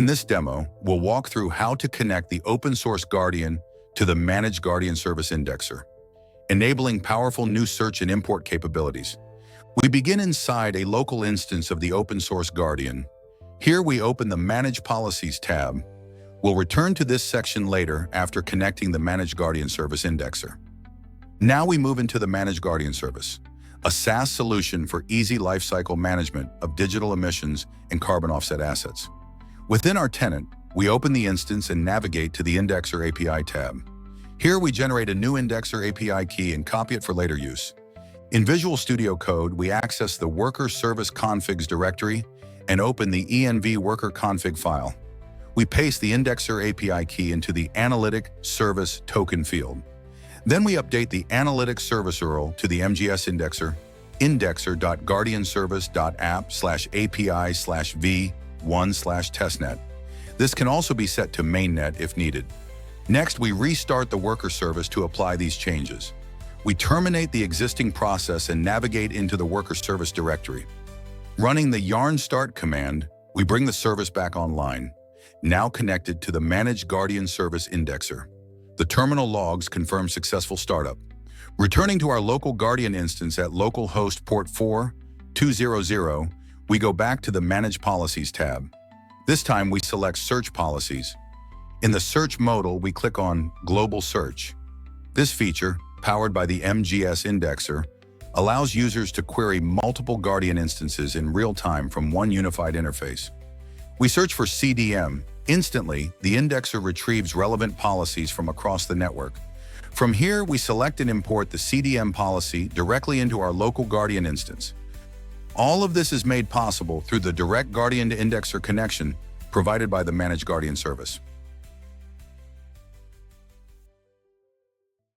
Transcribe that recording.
In this demo, we'll walk through how to connect the open source Guardian to the Managed Guardian Service Indexer, enabling powerful new search and import capabilities. We begin inside a local instance of the open source Guardian. Here we open the Manage Policies tab. We'll return to this section later after connecting the Managed Guardian Service Indexer. Now we move into the Managed Guardian Service, a SaaS solution for easy lifecycle management of digital emissions and carbon offset assets. Within our tenant, we open the instance and navigate to the Indexer API tab. Here we generate a new Indexer API key and copy it for later use. In Visual Studio Code, we access the Worker Service Configs directory and open the env worker config file. We paste the Indexer API key into the Analytic Service Token field. Then we update the Analytic Service URL to the MGS Indexer, indexer.guardianservice.app/API/v1/testnet. This can also be set to mainnet if needed. Next, we restart the worker service to apply these changes. We terminate the existing process and navigate into the worker service directory. Running the yarn start command, we bring the service back online, now connected to the Managed Guardian Service Indexer. The terminal logs confirm successful startup. Returning to our local Guardian instance at localhost port 4200, we go back to the Manage Policies tab. This time we select Search Policies. In the search modal, we click on Global Search. This feature, powered by the MGS Indexer, allows users to query multiple Guardian instances in real time from one unified interface. We search for CDM. Instantly, the indexer retrieves relevant policies from across the network. From here, we select and import the CDM policy directly into our local Guardian instance. All of this is made possible through the direct Guardian to Indexer connection provided by the Managed Guardian Service.